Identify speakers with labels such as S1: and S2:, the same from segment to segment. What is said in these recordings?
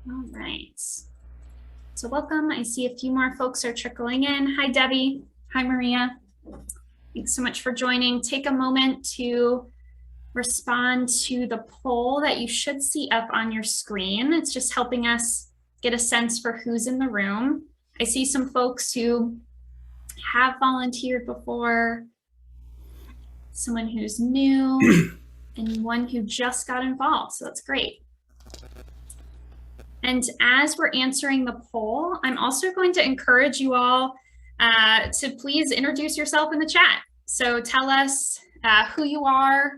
S1: All right. So welcome. I see a few more folks are trickling in. Hi, Debbie. Hi, Maria. Thanks so much for joining. Take a moment to respond to the poll that you should see up on your screen. It's just helping us get a sense for who's in the room. I see some folks who have volunteered before, someone who's new, and one who just got involved, so that's great. And as we're answering the poll, I'm also going to encourage you all to please introduce yourself in the chat. So tell us who you are,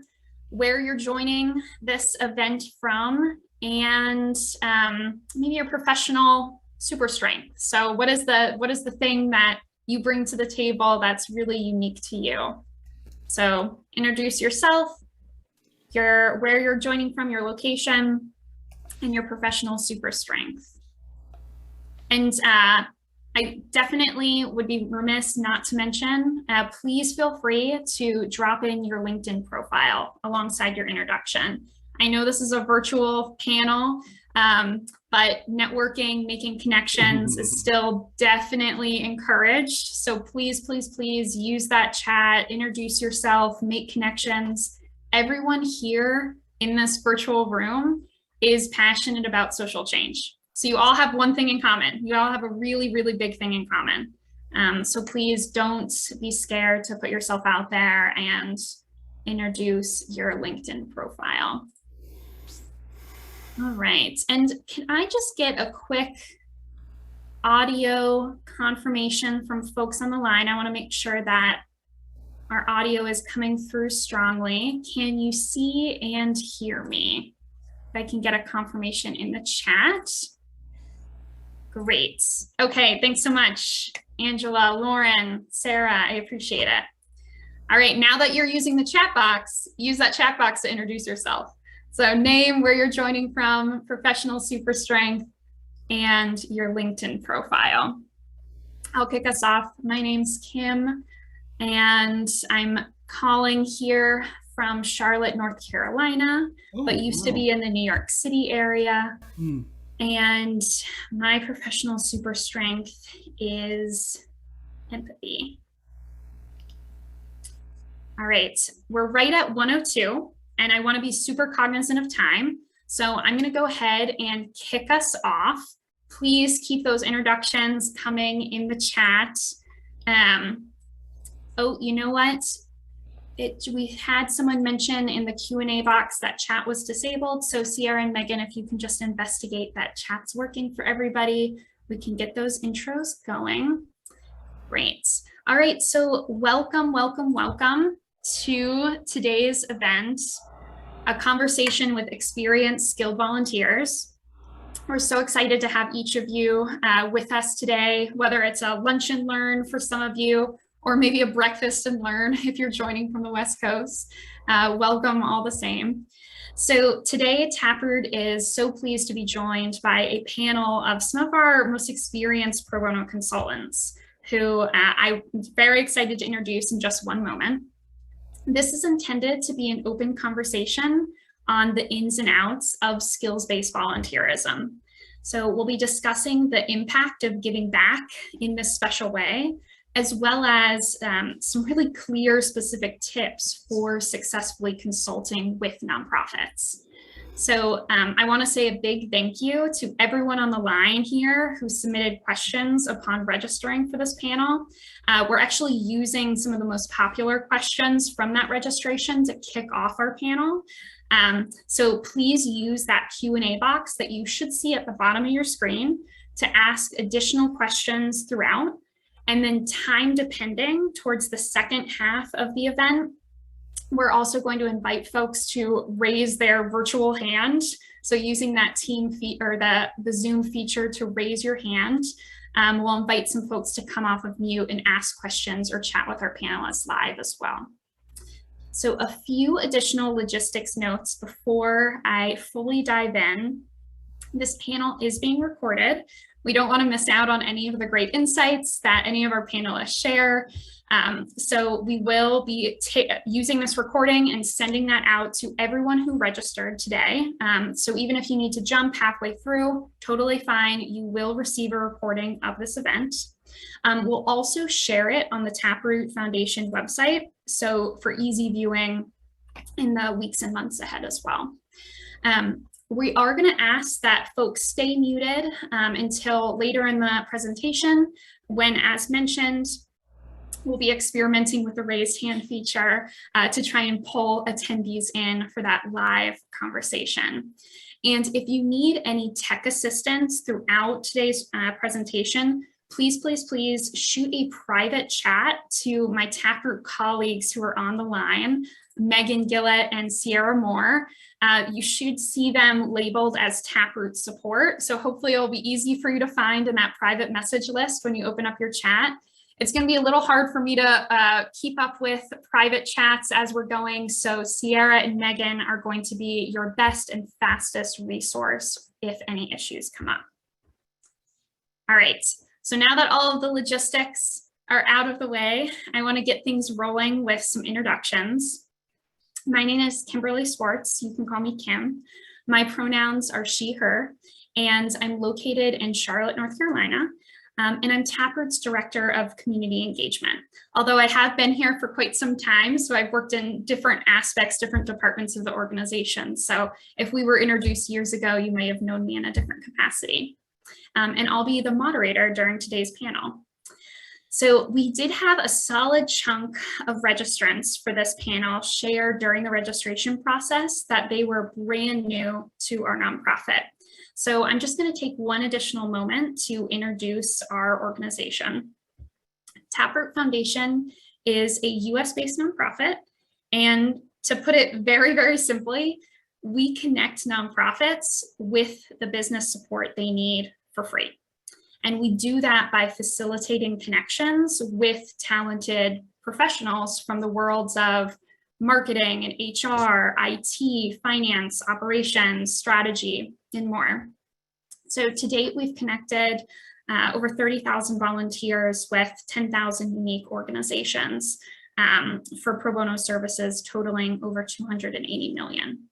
S1: where you're joining this event from, and maybe your professional super strength. So what is the thing that you bring to the table that's really unique to you? So introduce yourself, where you're joining from, your location, and your professional super strength. And I definitely would be remiss not to mention, please feel free to drop in your LinkedIn profile alongside your introduction. I know this is a virtual panel, but networking, making connections is still definitely encouraged. So please, please, please use that chat, introduce yourself, make connections. Everyone here in this virtual room is passionate about social change. So you all have one thing in common. You all have a really, really big thing in common. So please don't be scared to put yourself out there and introduce your LinkedIn profile. All right, and can I just get a quick audio confirmation from folks on the line? I want to make sure that our audio is coming through strongly. Can you see and hear me? If I can get a confirmation in the chat. Great. Okay, thanks so much, Angela, Lauren, Sarah, I appreciate it. All right, now that you're using the chat box, use that chat box to introduce yourself. So name, where you're joining from, professional super strength, and your LinkedIn profile. I'll kick us off. My name's Kim, and I'm calling here from Charlotte, North Carolina, but used to be in the New York City area. And my professional super strength is empathy. All right, we're right at 1:02, and I want to be super cognizant of time. So I'm going to go ahead and kick us off. Please keep those introductions coming in the chat. Oh, you know what? We had someone mention in the Q&A box that chat was disabled. So Sierra and Megan, if you can just investigate that chat's working for everybody, we can get those intros going. Great. All right, so welcome, welcome, welcome to today's event, a conversation with experienced, skilled volunteers. We're so excited to have each of you with us today, whether it's a lunch and learn for some of you, or maybe a breakfast and learn if you're joining from the West Coast. Welcome all the same. So today, Taproot is so pleased to be joined by a panel of some of our most experienced pro bono consultants, who I'm very excited to introduce in just one moment. This is intended to be an open conversation on the ins and outs of skills-based volunteerism. So we'll be discussing the impact of giving back in this special way, as well as some really clear, specific tips for successfully consulting with nonprofits. So I want to say a big thank you to everyone on the line here who submitted questions upon registering for this panel. We're actually using some of the most popular questions from that registration to kick off our panel. So please use that Q&A box that you should see at the bottom of your screen to ask additional questions throughout. And then time depending, towards the second half of the event, we're also going to invite folks to raise their virtual hand. So using that the Zoom feature to raise your hand, we'll invite some folks to come off of mute and ask questions or chat with our panelists live as well. So a few additional logistics notes before I fully dive in. This panel is being recorded, We don't want to miss out on any of the great insights that any of our panelists share. So we will be using this recording and sending that out to everyone who registered today. So even if you need to jump halfway through, totally fine. You will receive a recording of this event. We'll also share it on the Taproot Foundation website, so for easy viewing in the weeks and months ahead as well. We are going to ask that folks stay muted until later in the presentation, when, as mentioned, we'll be experimenting with the raised hand feature to try and pull attendees in for that live conversation. And if you need any tech assistance throughout today's presentation, please, please, please shoot a private chat to my Taproot colleagues who are on the line, Megan Gillett and Sierra Moore. You should see them labeled as Taproot support. So hopefully it'll be easy for you to find in that private message list when you open up your chat. It's going to be a little hard for me to keep up with private chats as we're going. So Sierra and Megan are going to be your best and fastest resource if any issues come up. All right. So now that all of the logistics are out of the way, I want to get things rolling with some introductions. My name is Kimberly Swartz. You can call me Kim. My pronouns are she, her, and I'm located in Charlotte, North Carolina. And I'm Taproot's Director of Community Engagement. Although I have been here for quite some time, so I've worked in different aspects, different departments of the organization. So if we were introduced years ago, you may have known me in a different capacity. And I'll be the moderator during today's panel. So we did have a solid chunk of registrants for this panel share during the registration process that they were brand new to our nonprofit. So I'm just going to take one additional moment to introduce our organization. Taproot Foundation is a US-based nonprofit, and to put it very, very simply, we connect nonprofits with the business support they need for free. And we do that by facilitating connections with talented professionals from the worlds of marketing and HR, IT, finance, operations, strategy, and more. So to date, we've connected over 30,000 volunteers with 10,000 unique organizations for pro bono services totaling over 280 million.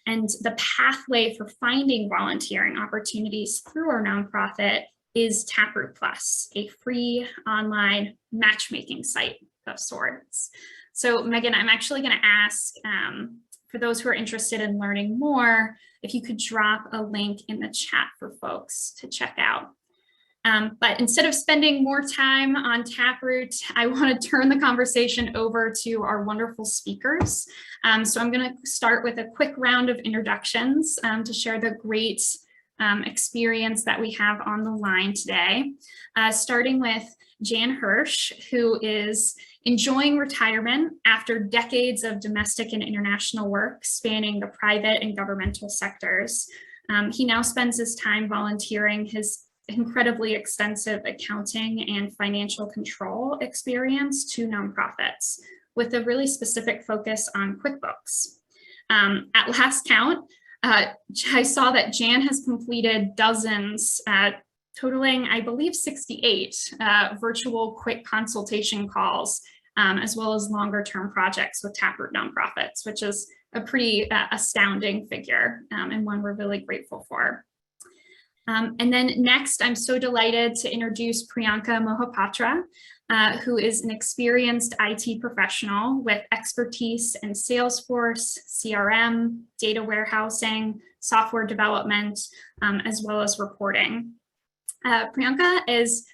S1: And the pathway for finding volunteering opportunities through our nonprofit is Taproot Plus, a free online matchmaking site of sorts. So Megan, I'm actually going to ask for those who are interested in learning more, if you could drop a link in the chat for folks to check out. But instead of spending more time on Taproot, I want to turn the conversation over to our wonderful speakers. So I'm going to start with a quick round of introductions to share the great experience that we have on the line today, starting with Jan Hirsch, who is enjoying retirement after decades of domestic and international work spanning the private and governmental sectors. He now spends his time volunteering his incredibly extensive accounting and financial control experience to nonprofits with a really specific focus on QuickBooks. At last count, I saw that Jan has completed dozens, totaling, I believe, 68 virtual quick consultation calls, as well as longer term projects with Taproot nonprofits, which is a pretty astounding figure and one we're really grateful for. And then next, I'm so delighted to introduce Priyanka Mojopatra, who is an experienced IT professional with expertise in Salesforce, CRM, data warehousing, software development, as well as reporting. Priyanka is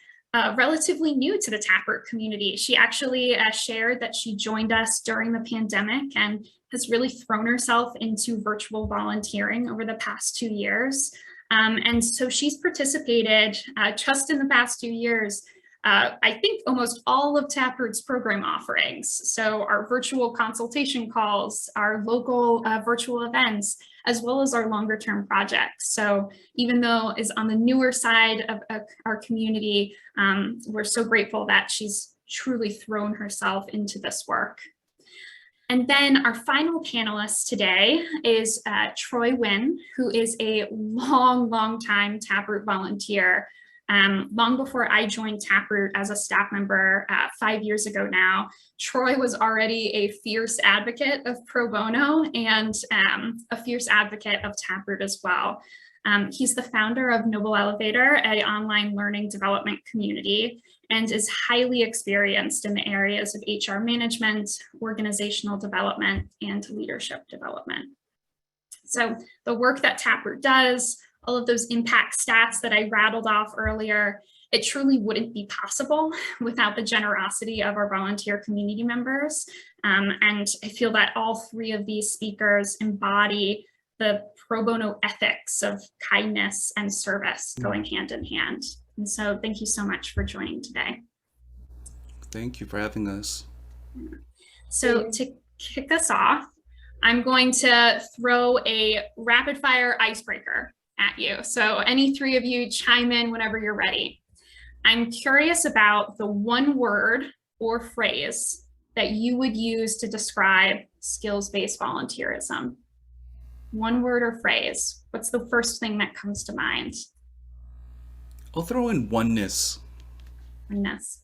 S1: relatively new to the Taproot community. She actually shared that she joined us during the pandemic and has really thrown herself into virtual volunteering over the past 2 years. And so she's participated just in the past 2 years, I think almost all of Taproot's program offerings. So our virtual consultation calls, our local virtual events, as well as our longer term projects. So even though is on the newer side of our community, we're so grateful that she's truly thrown herself into this work. And then our final panelist today is Troy Nguyen, who is a long time Taproot volunteer. Long before I joined Taproot as a staff member 5 years ago now, Troy was already a fierce advocate of pro bono and a fierce advocate of Taproot as well. He's the founder of Noble Elevator, an online learning development community, and is highly experienced in the areas of HR management, organizational development, and leadership development. So the work that Taproot does, all of those impact stats that I rattled off earlier, it truly wouldn't be possible without the generosity of our volunteer community members. And I feel that all three of these speakers embody the pro bono ethics of kindness and service going hand in hand. And so thank you so much for joining today.
S2: Thank you for having us.
S1: So to kick us off, I'm going to throw a rapid fire icebreaker at you. So any three of you chime in whenever you're ready. I'm curious about the one word or phrase that you would use to describe skills-based volunteerism. One word or phrase. What's the first thing that comes to mind?
S2: I'll throw in oneness.
S1: Oneness.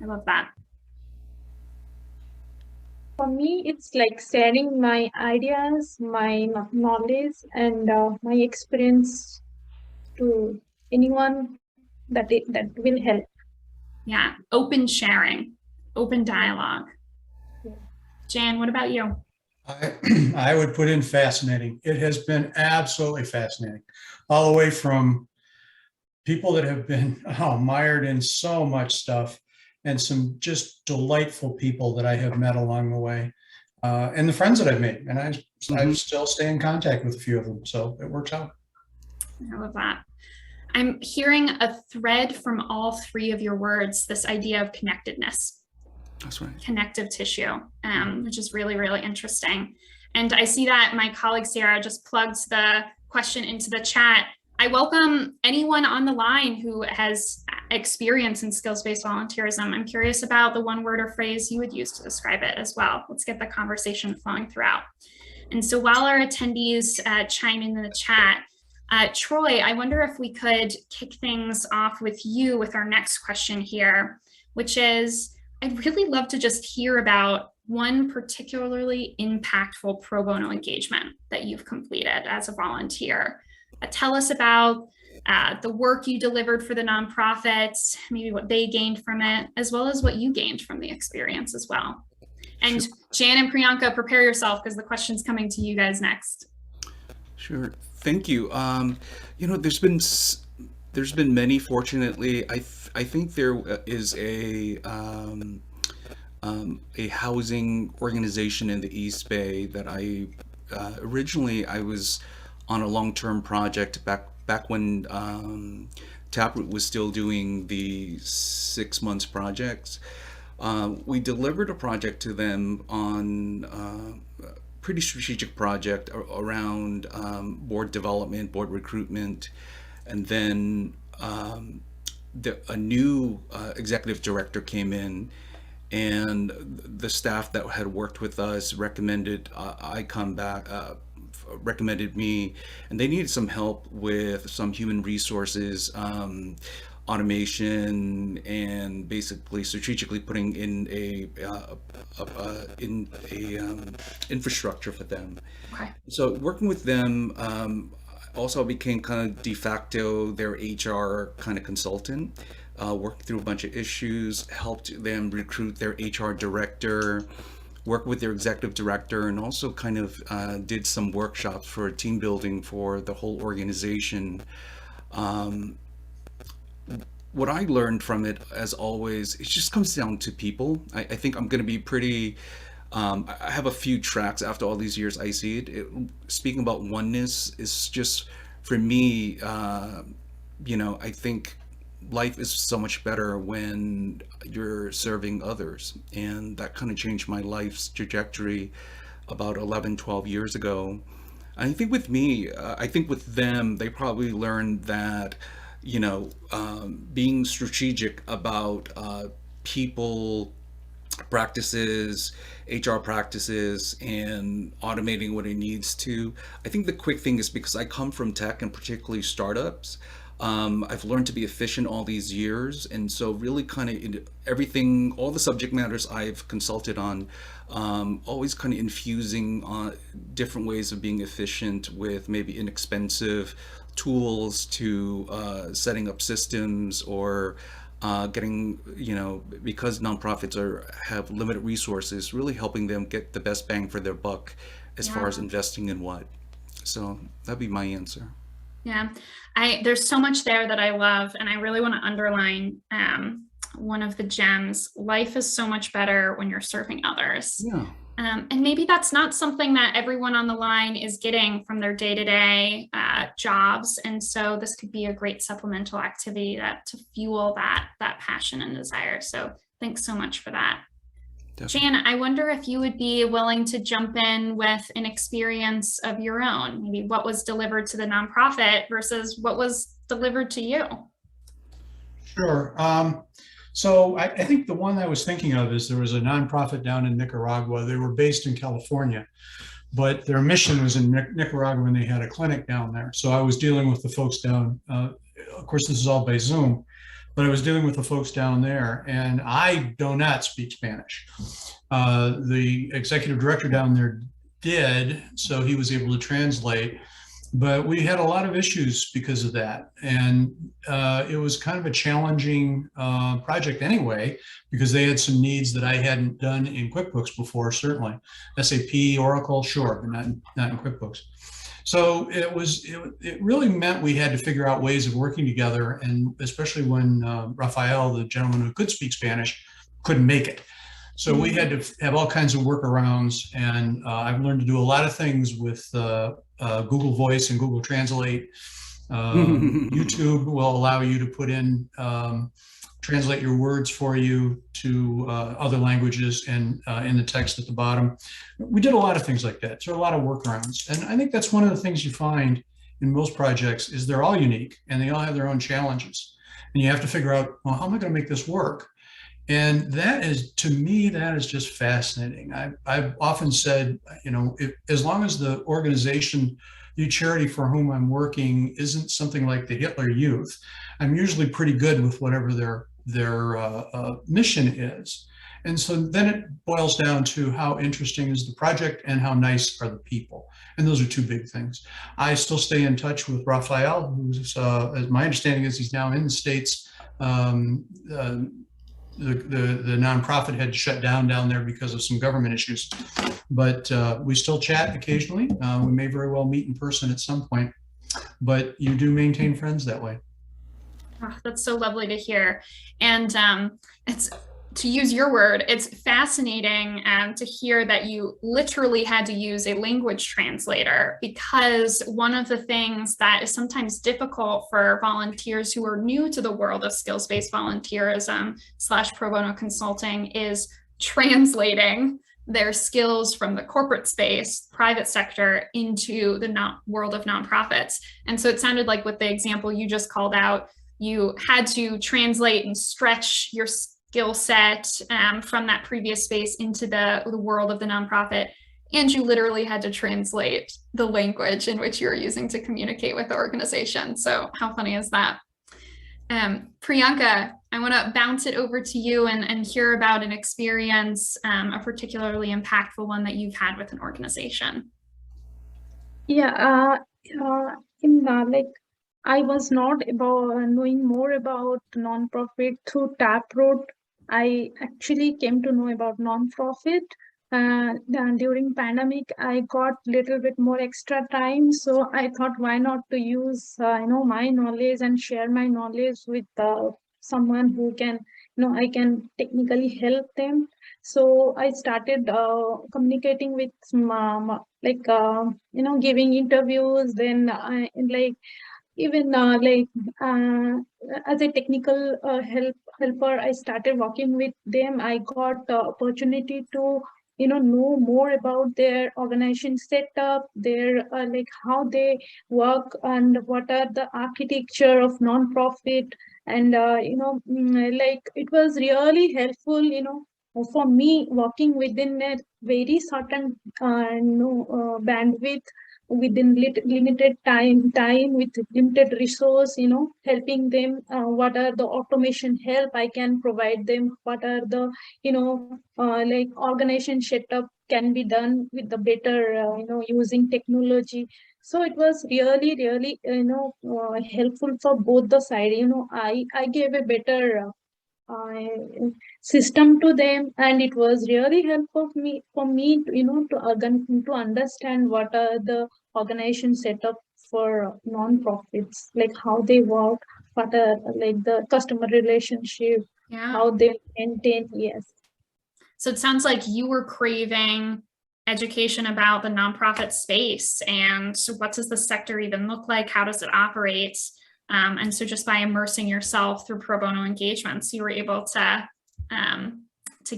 S1: I love that.
S3: For me, it's like sharing my ideas, my knowledge, and my experience to anyone that will help.
S1: Yeah, open sharing, open dialogue. Jan, what about you?
S4: I would put in fascinating. It has been absolutely fascinating, all the way from people that have been mired in so much stuff, and some just delightful people that I have met along the way, and the friends that I've made. And I still stay in contact with a few of them, so it works out.
S1: I love that. I'm hearing a thread from all three of your words, this idea of connectedness.
S2: That's right.
S1: Connective tissue, which is really, really interesting. And I see that my colleague Sarah just plugged the question into the chat. I welcome anyone on the line who has experience in skills-based volunteerism. I'm curious about the one word or phrase you would use to describe it as well. Let's get the conversation flowing throughout. And so while our attendees chime in the chat, Troy, I wonder if we could kick things off with you with our next question here, which is, I'd really love to just hear about one particularly impactful pro bono engagement that you've completed as a volunteer. Tell us about the work you delivered for the nonprofits, maybe what they gained from it, as well as what you gained from the experience as well. And
S2: Sure.
S1: Jan and Priyanka, prepare yourself because the question's coming to you guys next.
S2: Sure. Thank you. There's been many. Fortunately, I think there is a housing organization in the East Bay that originally I was on a long-term project back when Taproot was still doing the 6 months projects. We delivered a project to them on a pretty strategic project around board development, board recruitment, and then a new executive director came in, and the staff that had worked with us recommended I come back, recommended me, and they needed some help with some human resources, automation, and basically strategically putting in infrastructure for them.
S1: Okay.
S2: So working with them, also became kind of de facto their HR kind of consultant, worked through a bunch of issues, helped them recruit their HR director, worked with their executive director, and also kind of did some workshops for team building for the whole organization. What I learned from it, as always, it just comes down to people. I think I'm going to be pretty, I have a few tracks after all these years I see it. Speaking about oneness is just, for me, I think life is so much better when you're serving others. And that kind of changed my life's trajectory about 11, 12 years ago. I think with me, I think with them, they probably learned that, being strategic about people practices, HR practices, and automating what it needs to. I think the quick thing is, because I come from tech and particularly startups, I've learned to be efficient all these years, and so really kind of everything, all the subject matters I've consulted on, always kind of infusing different ways of being efficient with maybe inexpensive tools to setting up systems or getting, because nonprofits have limited resources, really helping them get the best bang for their buck as far as investing in what. So that'd be my answer.
S1: Yeah, there's so much there that I love, and I really want to underline one of the gems. Life is so much better when you're serving others.
S2: Yeah.
S1: And maybe that's not something that everyone on the line is getting from their day-to-day jobs. And so this could be a great supplemental activity to fuel that passion and desire. So thanks so much for that.
S2: Definitely.
S1: Jan, I wonder if you would be willing to jump in with an experience of your own, maybe what was delivered to the nonprofit versus what was delivered to you.
S4: Sure. So I think the one I was thinking of is there was a nonprofit down in Nicaragua. They were based in California, but their mission was in Nicaragua, and they had a clinic down there. So I was dealing with the folks down, of course, this is all by Zoom, but I was dealing with the folks down there, and I do not speak Spanish. The executive director down there did, so he was able to translate, but we had a lot of issues because of that. And it was kind of a challenging project anyway, because they had some needs that I hadn't done in QuickBooks before, certainly. SAP, Oracle, sure, but not in QuickBooks. So it really meant we had to figure out ways of working together, and especially when Rafael, the gentleman who could speak Spanish, couldn't make it. So we had to have all kinds of workarounds, and I've learned to do a lot of things with Google Voice and Google Translate. YouTube will allow you to put in, translate your words for you to other languages and in the text at the bottom. We did a lot of things like that. So a lot of workarounds. And I think that's one of the things you find in most projects is they're all unique and they all have their own challenges. And you have to figure out, well, how am I going to make this work? And that is, to me, that is just fascinating. I've often said, as long as the organization, the charity for whom I'm working isn't something like the Hitler Youth, I'm usually pretty good with whatever their mission is. And so then it boils down to how interesting is the project and how nice are the people. And those are two big things. I still stay in touch with Rafael, who's, as my understanding is, he's now in the States. The nonprofit had to shut down there because of some government issues, but we still chat occasionally. We may very well meet in person at some point, but you do maintain friends that way.
S1: Oh, that's so lovely to hear. And it's, to use your word, it's fascinating to hear that you literally had to use a language translator, because one of the things that is sometimes difficult for volunteers who are new to the world of skills-based volunteerism / pro bono consulting is translating their skills from the corporate space, private sector, into the world of nonprofits. And so it sounded like with the example you just called out, you had to translate and stretch your skill set from that previous space into the world of the nonprofit. And you literally had to translate the language in which you're using to communicate with the organization. So how funny is that? Priyanka, I want to bounce it over to you and hear about an experience, a particularly impactful one that you've had with an organization.
S3: Yeah, I was not knowing more about nonprofit through Taproot. I actually came to know about nonprofit during pandemic. I got little bit more extra time, so I thought, why not to use my knowledge and share my knowledge with someone who can, I can technically help them. So I started communicating with giving interviews. Then even as a technical helper, I started working with them. I got the opportunity to know more about their organization setup, their how they work, and what are the architecture of nonprofit. And it was really helpful for me working within a very certain bandwidth, within limited time with limited resource, helping them, what are the automation help I can provide them, what are the, like organization setup can be done with the better, using technology. So it was really, really, helpful for both the side. I gave a better system to them, and it was really helpful for me to, to understand what are the organization setup for non-profits, like how they work, what are like the customer relationship,
S1: Yeah.
S3: how they maintain. Yes.
S1: So it sounds like you were craving education about the nonprofit space and what does the sector even look like? How does it operate? And so just by immersing yourself through pro bono engagements, you were able to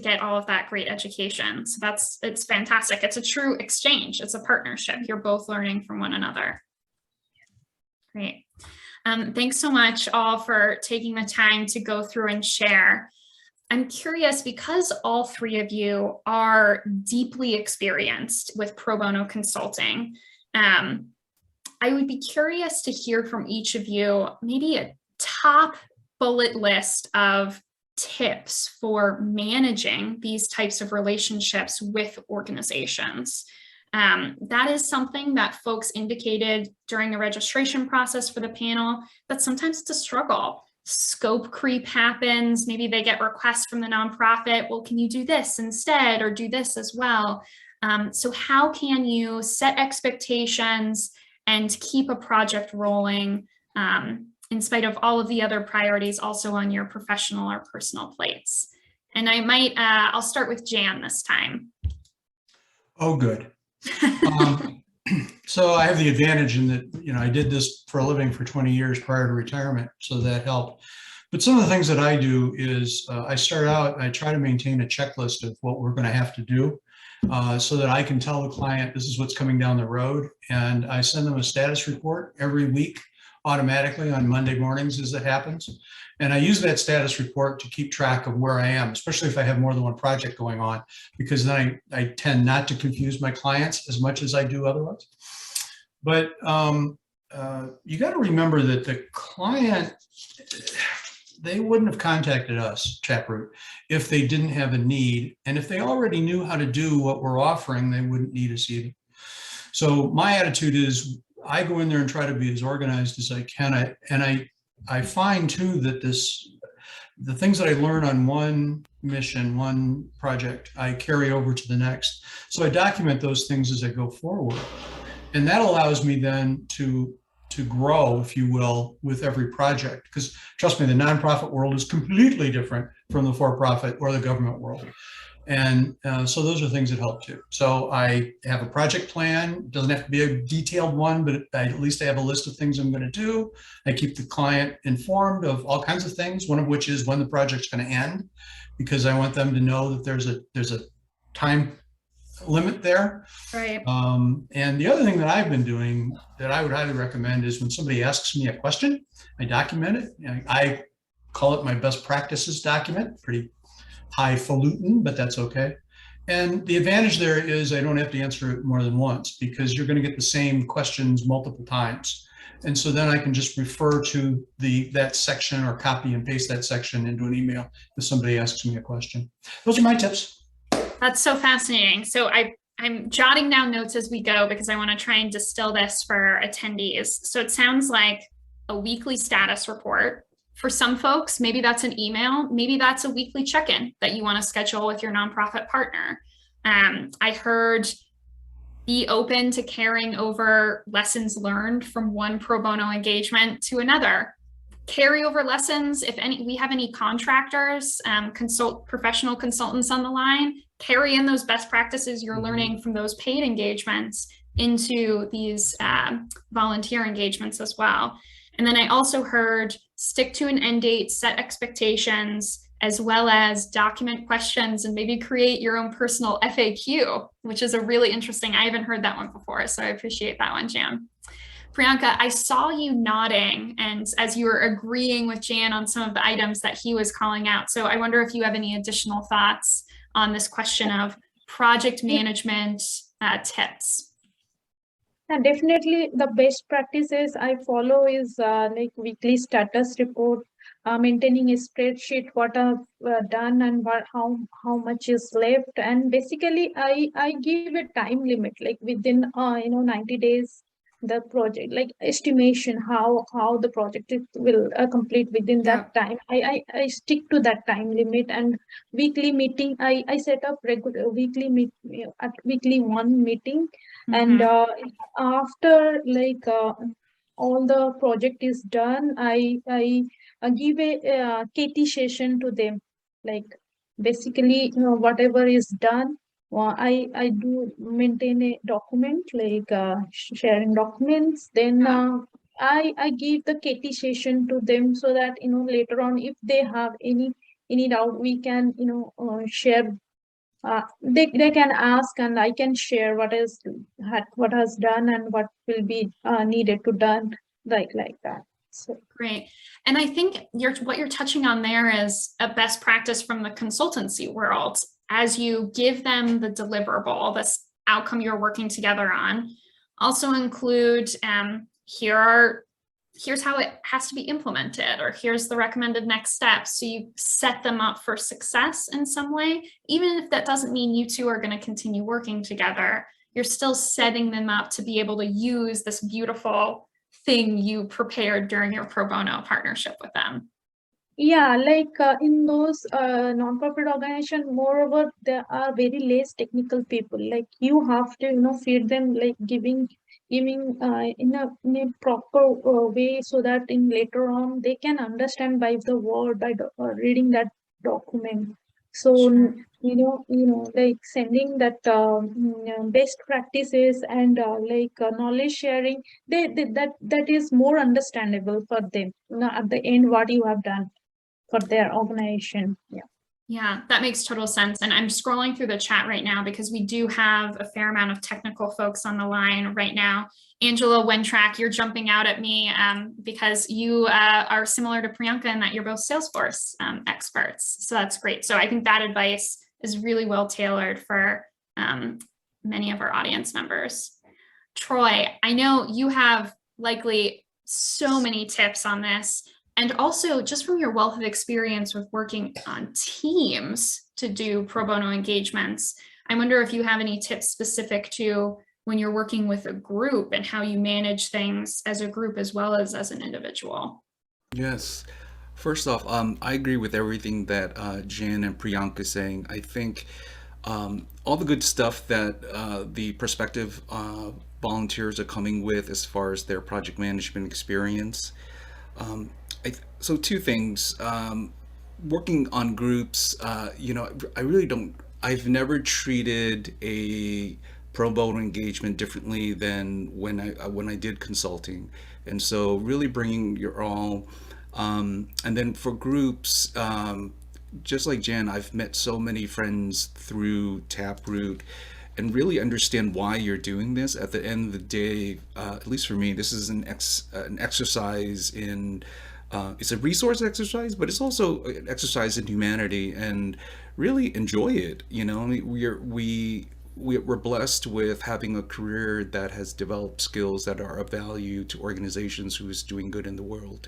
S1: get all of that great education. So it's fantastic. It's a true exchange. It's a partnership. You're both learning from one another. Great. Thanks so much all for taking the time to go through and share. I'm curious, because all three of you are deeply experienced with pro bono consulting, I would be curious to hear from each of you, maybe a top bullet list of tips for managing these types of relationships with organizations. That is something that folks indicated during the registration process for the panel, but sometimes it's a struggle. Scope creep happens. Maybe they get requests from the nonprofit. Well, can you do this instead or do this as well? So how can you set expectations and keep a project rolling in spite of all of the other priorities also on your professional or personal plates? And I'll start with Jan this time.
S4: Oh, good. So I have the advantage in that, I did this for a living for 20 years prior to retirement, so that helped. But some of the things that I do is I start out, I try to maintain a checklist of what we're going to have to do so that I can tell the client this is what's coming down the road. And I send them a status report every week automatically on Monday mornings as it happens. And I use that status report to keep track of where I am, especially if I have more than one project going on, because then I tend not to confuse my clients as much as I do otherwise. But you got to remember that the client, they wouldn't have contacted us, Taproot, if they didn't have a need. And if they already knew how to do what we're offering, they wouldn't need us either. So my attitude is I go in there and try to be as organized as I can. I find too that the things that I learn on one mission, one project, I carry over to the next. So I document those things as I go forward. And that allows me then to grow, if you will, with every project. Because trust me, the nonprofit world is completely different from the for-profit or the government world. And so those are things that help too. So I have a project plan. It doesn't have to be a detailed one, but at least I have a list of things I'm going to do. I keep the client informed of all kinds of things, one of which is when the project's going to end, because I want them to know that there's a time limit there.
S1: Right.
S4: And the other thing that I've been doing that I would highly recommend is when somebody asks me a question, I document it. I call it my best practices document, pretty highfalutin, but that's okay. And the advantage there is I don't have to answer it more than once, because you're going to get the same questions multiple times. And so then I can just refer to that section or copy and paste that section into an email if somebody asks me a question. Those are my tips.
S1: That's so fascinating. So I'm jotting down notes as we go because I want to try and distill this for attendees. So it sounds like a weekly status report. For some folks, maybe that's an email, maybe that's a weekly check-in that you want to schedule with your nonprofit partner. I heard be open to carrying over lessons learned from one pro bono engagement to another. Carry over lessons, if we have any contractors, professional consultants on the line, carry in those best practices you're learning from those paid engagements into these volunteer engagements as well. And then I also heard stick to an end date, set expectations, as well as document questions and maybe create your own personal FAQ, which is a really interesting, I haven't heard that one before. So I appreciate that one, Jan. Priyanka, I saw you nodding and as you were agreeing with Jan on some of the items that he was calling out. So I wonder if you have any additional thoughts on this question of project management tips.
S3: And definitely the best practices I follow is like weekly status report, maintaining a spreadsheet, what I've done and how much is left. And basically I give a time limit, like within 90 days, the project, like estimation how the project will complete within
S1: Yeah.
S3: that time. I stick to that time limit. And weekly meeting, I set up regular weekly at weekly one meeting. And
S1: Mhm.
S3: after like all the project is done, I give a KT session to them, like basically whatever is done. I do maintain a document, like sharing documents. Then
S1: Yeah.
S3: I give the KT session to them, so that later on, if they have any doubt, we can share. They can ask, and I can share what has done and what will be needed to done, like that. So
S1: Great. And I think what you're touching on there is a best practice from the consultancy world. As you give them the deliverable, this outcome you're working together on, also include here's how it has to be implemented, or here's the recommended next steps. So you set them up for success in some way, even if that doesn't mean you two are going to continue working together. You're still setting them up to be able to use this beautiful thing you prepared during your pro bono partnership with them.
S3: yeah, like in those non-profit organization, moreover, there are very less technical people. Like you have to feed them, like giving in a proper way, so that in later on they can understand by the word, by reading that document. So
S1: Sure.
S3: like sending that best practices and like knowledge sharing, that is more understandable for them, at the end, what you have done for their organization. Yeah.
S1: Yeah, that makes total sense. And I'm scrolling through the chat right now because we do have a fair amount of technical folks on the line right now. Angela Wentrack, you're jumping out at me because you are similar to Priyanka in that you're both Salesforce experts. So that's great. So I think that advice is really well tailored for many of our audience members. Troy, I know you have likely so many tips on this. And also, just from your wealth of experience with working on teams to do pro bono engagements, I wonder if you have any tips specific to when you're working with a group and how you manage things as a group as well as an individual.
S2: Yes. First off, I agree with everything that Jan and Priyanka is saying. I think all the good stuff that the prospective volunteers are coming with as far as their project management experience. Um, so two things. Working on groups, I really don't. I've never treated a pro bono engagement differently than when I did consulting, and so really bringing your all. And then for groups, just like Jan, I've met so many friends through Taproot and really understand why you're doing this. At the end of the day, at least for me, this is an exercise in it's a resource exercise, but it's also an exercise in humanity, and really enjoy it. I mean, we're blessed with having a career that has developed skills that are of value to organizations who is doing good in the world.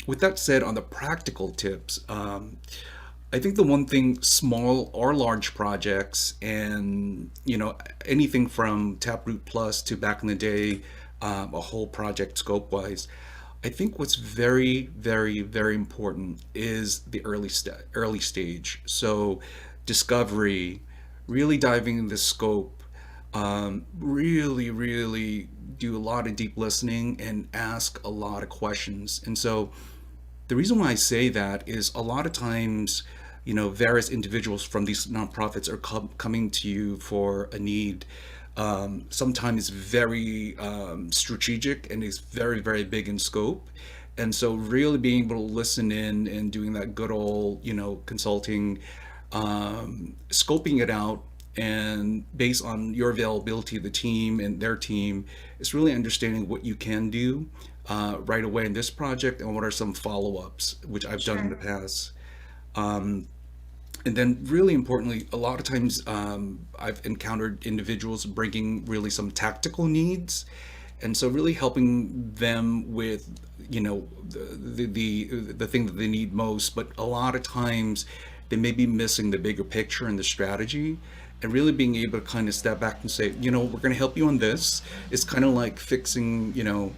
S2: With that said, on the practical tips, I think the one thing, small or large projects, and anything from Taproot Plus to back in the day, a whole project scope wise, I think what's very, very, very important is the early stage. So discovery, really diving into the scope, really, really do a lot of deep listening and ask a lot of questions. And so the reason why I say that is a lot of times, various individuals from these nonprofits are coming to you for a need. Sometimes very strategic, and it's very, very big in scope. And so really being able to listen in and doing that good old, consulting, scoping it out, and based on your availability of the team and their team, it's really understanding what you can do right away in this project and what are some follow-ups, which I've done in the
S1: Sure.
S2: past. Um, And then, really importantly, a lot of times I've encountered individuals bringing really some tactical needs, and so really helping them with, you know, the thing that they need most. But a lot of times, they may be missing the bigger picture and the strategy, and really being able to kind of step back and say, you know, we're going to help you on this. It's kind of like fixing, you know,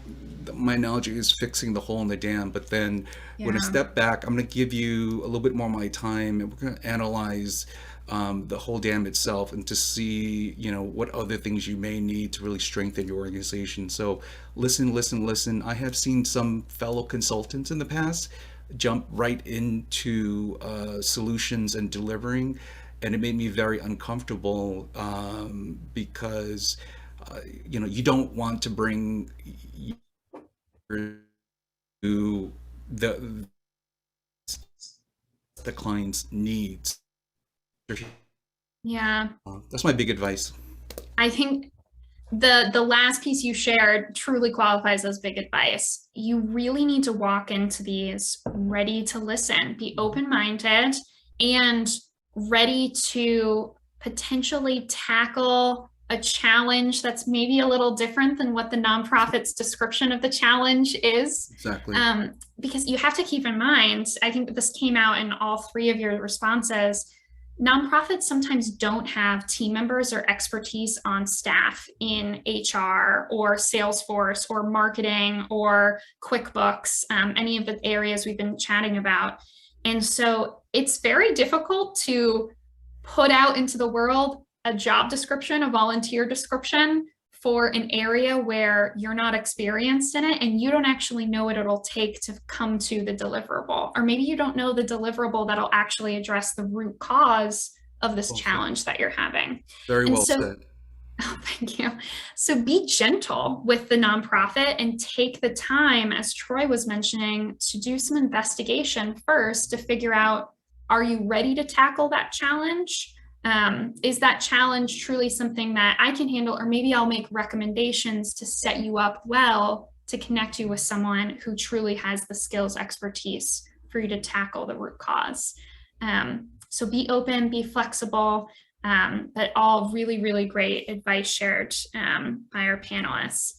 S2: my analogy is fixing the hole in the dam, but then when I
S1: Yeah.
S2: step back, I'm going to give you a little bit more of my time, and we're going to analyze the whole dam itself, and to see, you know, what other things you may need to really strengthen your organization. So listen, listen, listen. I have seen some fellow consultants in the past jump right into solutions and delivering, and it made me very uncomfortable, because you know, you don't want to bring to the client's needs.
S1: Yeah.
S2: That's my big advice.
S1: I think the last piece you shared truly qualifies as big advice. You really need to walk into these ready to listen, be open-minded, and ready to potentially tackle a challenge that's maybe a little different than what the nonprofit's description of the challenge is.
S2: Exactly.
S1: Because you have to keep in mind, I think this came out in all three of your responses, nonprofits sometimes don't have team members or expertise on staff in HR or Salesforce or marketing or QuickBooks, any of the areas we've been chatting about. And so it's very difficult to put out into the world a job description, a volunteer description for an area where you're not experienced in it and you don't actually know what it'll take to come to the deliverable. Or maybe you don't know the deliverable that'll actually address the root cause of this challenge that you're having.
S2: Very well said.
S1: Oh, thank you. So be gentle with the nonprofit and take the time, as Troy was mentioning, to do some investigation first to figure out, are you ready to tackle that challenge? Is that challenge truly something that I can handle? Or maybe I'll make recommendations to set you up well to connect you with someone who truly has the skills, expertise for you to tackle the root cause. So be open, be flexible, but all really, really great advice shared by our panelists.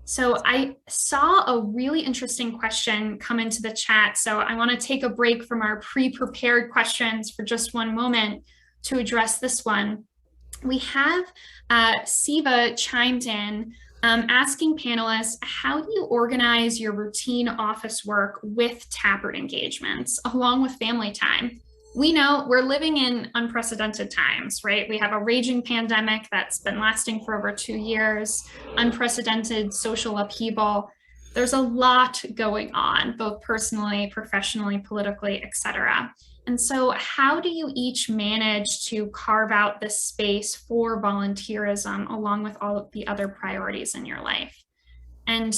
S1: So I saw a really interesting question come into the chat. So I want to take a break from our pre-prepared questions for just one moment to address this one. We have Siva chimed in asking panelists, how do you organize your routine office work with Taproot engagements along with family time? We know we're living in unprecedented times, right? We have a raging pandemic that's been lasting for over 2 years, unprecedented social upheaval. There's a lot going on, both personally, professionally, politically, et cetera. And so how do you each manage to carve out this space for volunteerism along with all of the other priorities in your life? And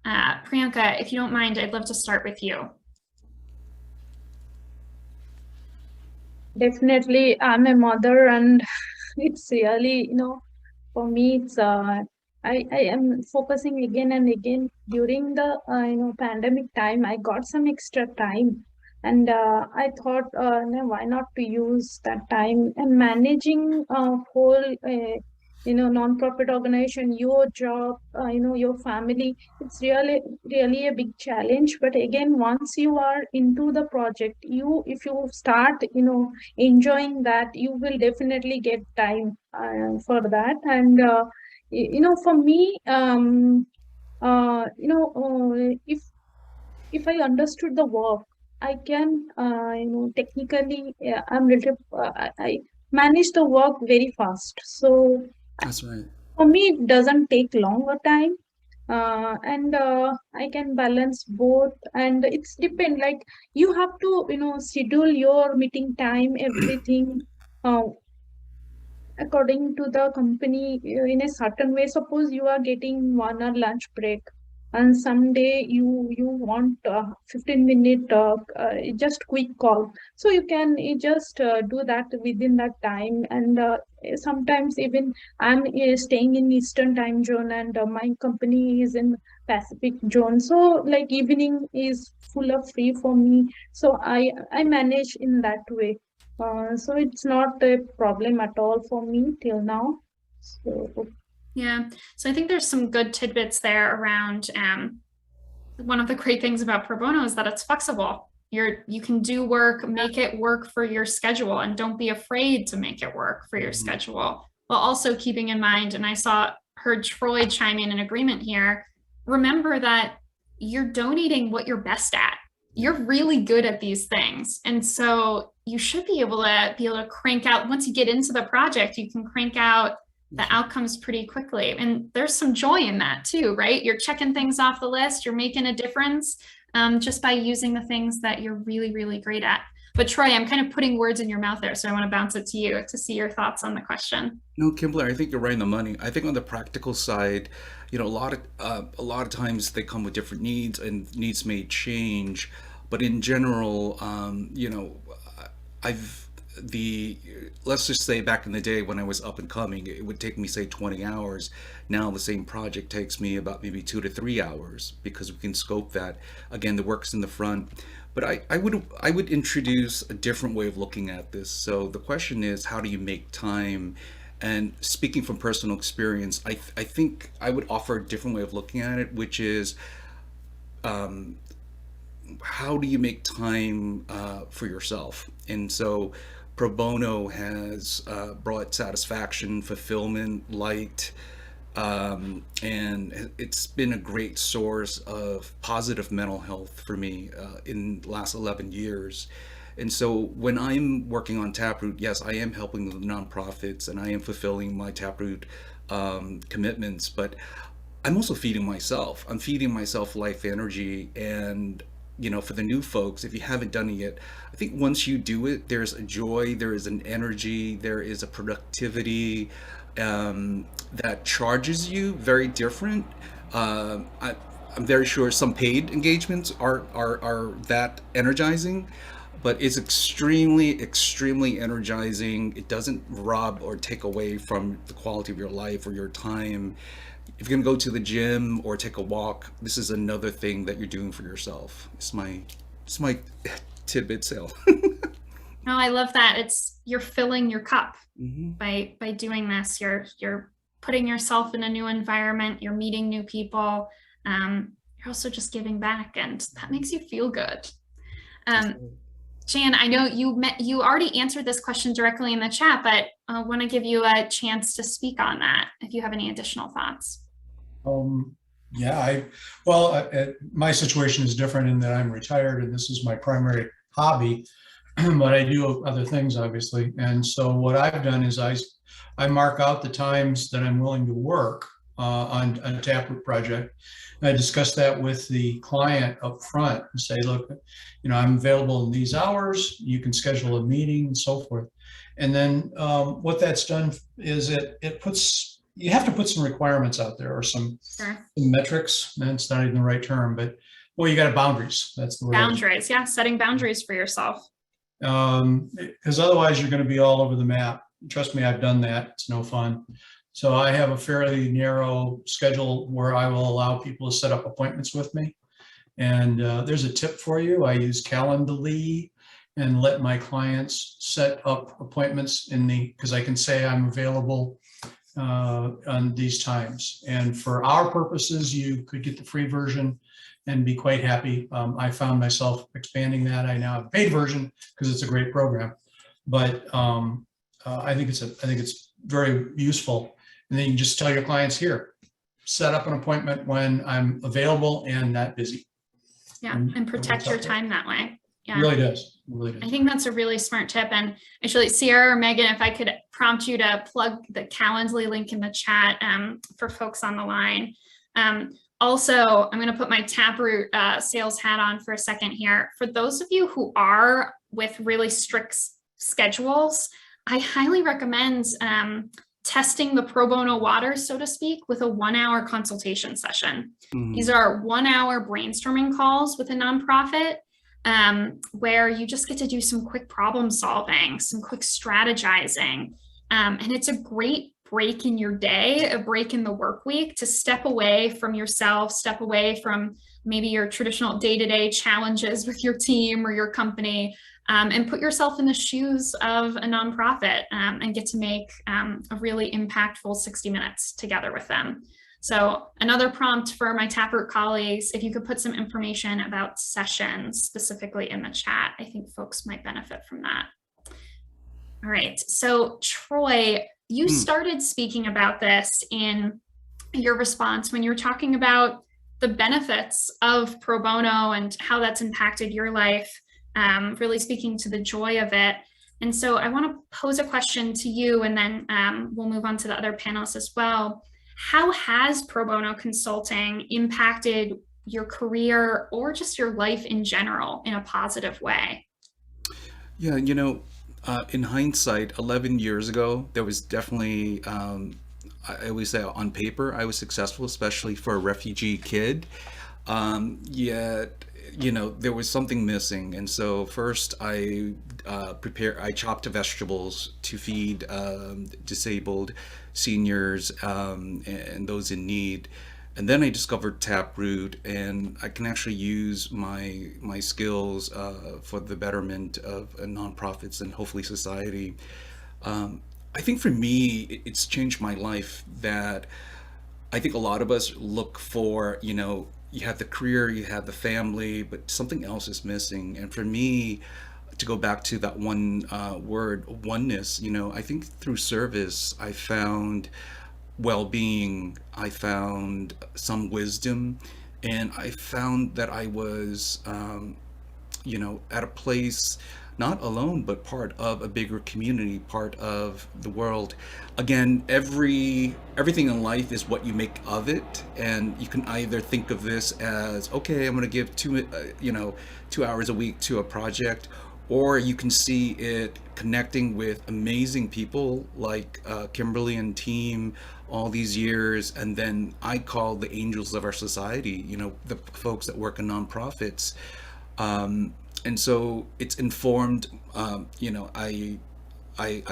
S1: Priyanka, if you don't mind, I'd love to start with you.
S3: Definitely, I'm a mother, and it's really, for me, it's I am focusing again and again during the pandemic time. I got some extra time, and I thought, why not to use that time and managing whole non-profit organization, your job, your family. It's really a big challenge. But again, once you are into the project, if you start enjoying that, you will definitely get time for that. And for me, if I understood the work, I can technically I manage the work very fast. So
S2: That's right.
S3: for me, it doesn't take longer time. And I can balance both, and it's depend, like you have to schedule your meeting time, everything according to the company in a certain way. Suppose you are getting 1 hour lunch break, and someday you want 15-minute just quick call, so you can just do that within that time. And sometimes even I'm staying in Eastern time zone, and my company is in Pacific zone, so like evening is full of free for me, so I manage in that way. So it's not a problem at all for me till now. So
S1: Yeah, so I think there's some good tidbits there around one of the great things about pro bono is that it's flexible. You can do work, make it work for your schedule, and don't be afraid to make it work for your schedule, while also keeping in mind, and heard Troy chime in agreement here, remember that you're donating what you're best at. You're really good at these things. And so you should be able to crank out, once you get into the project, you can crank out the outcomes pretty quickly. And there's some joy in that too, right? You're checking things off the list, you're making a difference just by using the things that you're really, really great at. But Troy, I'm kind of putting words in your mouth there, so I want to bounce it to you to see your thoughts on the question.
S2: No, Kimberly, I think you're right on the money. I think on the practical side, a lot of times they come with different needs, and needs may change. But in general, I've the let's just say back in the day when I was up and coming, it would take me say 20 hours. Now the same project takes me about maybe 2 to 3 hours because we can scope that. Again, the work's in the front. But I would introduce a different way of looking at this. So the question is, how do you make time? And speaking from personal experience, I think I would offer a different way of looking at it, which is how do you make time for yourself? And so pro bono has brought satisfaction, fulfillment, light, and it's been a great source of positive mental health for me in the last 11 years. And so when I'm working on Taproot, yes, I am helping the nonprofits and I am fulfilling my Taproot commitments, but I'm also feeding myself. I'm feeding myself life energy. And for the new folks, if you haven't done it yet, I think once you do it, there's a joy, there is an energy, there is a productivity that charges you very different. I'm very sure some paid engagements are that energizing, but it's extremely, extremely energizing. It doesn't rob or take away from the quality of your life or your time. If you're gonna go to the gym or take a walk, this is another thing that you're doing for yourself. It's my tidbit sale.
S1: No, I love that. You're filling your cup
S2: Mhm.
S1: by doing this. You're putting yourself in a new environment. You're meeting new people. You're also just giving back, and that makes you feel good. Jan, I know you already answered this question directly in the chat, but I want to give you a chance to speak on that if you have any additional thoughts.
S4: Yeah, my situation is different in that I'm retired and this is my primary hobby, but I do other things obviously. And so what I've done is I mark out the times that I'm willing to work on a Taproot project. And I discuss that with the client up front and say, look, I'm available in these hours, you can schedule a meeting and so forth. And then what that's done is you have to put some requirements out there, or some metrics. That's not even the right term, but you got boundaries. That's the word.
S1: Boundaries, yeah, setting boundaries for yourself.
S4: Because otherwise you're going to be all over the map. Trust me, I've done that. It's no fun. So I have a fairly narrow schedule where I will allow people to set up appointments with me. And there's a tip for you. I use Calendly and let my clients set up appointments because I can say I'm available on these times. And for our purposes, you could get the free version and be quite happy. I found myself expanding that. I now have a paid version because it's a great program, but I think it's very useful. And then you can just tell your clients, here, set up an appointment when I'm available and not busy.
S1: Yeah, and protect your time that way. Yeah,
S4: it really does. It really does.
S1: I think that's a really smart tip. And actually, Sierra or Megan, if I could prompt you to plug the Calendly link in the chat for folks on the line. Also, I'm going to put my Taproot sales hat on for a second here. For those of you who are with really strict schedules, I highly recommend testing the pro bono water, so to speak, with a 1-hour consultation session. Mm-hmm. These are 1-hour brainstorming calls with a nonprofit where you just get to do some quick problem solving, some quick strategizing. And it's a great break in your day, a break in the work week, to step away from yourself, step away from maybe your traditional day-to-day challenges with your team or your company, and put yourself in the shoes of a nonprofit, and get to make a really impactful 60 minutes together with them. So another prompt for my Taproot colleagues, if you could put some information about sessions specifically in the chat, I think folks might benefit from that. All right, so Troy, you started speaking about this in your response when you were talking about the benefits of pro bono and how that's impacted your life, really speaking to the joy of it. And so I want to pose a question to you, and then we'll move on to the other panelists as well. How has pro bono consulting impacted your career or just your life in general in a positive way?
S2: Yeah, you know, in hindsight, 11 years ago, there was definitely, I always say on paper, I was successful, especially for a refugee kid. Yet, you know, there was something missing. And so first I chopped vegetables to feed disabled seniors and those in need. And then I discovered Taproot, and I can actually use my skills for the betterment of nonprofits and hopefully society. I think for me, it's changed my life that I think a lot of us look for, you know, you have the career, you have the family, but something else is missing. And for me, to go back to that one word, oneness, you know, I think through service, I found well-being, I found some wisdom, and I found that I was, you know, at a place, not alone, but part of a bigger community, part of the world. Again, everything in life is what you make of it, and you can either think of this as, okay, I'm going to give 2 hours a week to a project, or you can see it connecting with amazing people like Kimberly and team all these years, and then I call the angels of our society, you know, the folks that work in nonprofits. And so it's informed, you know, I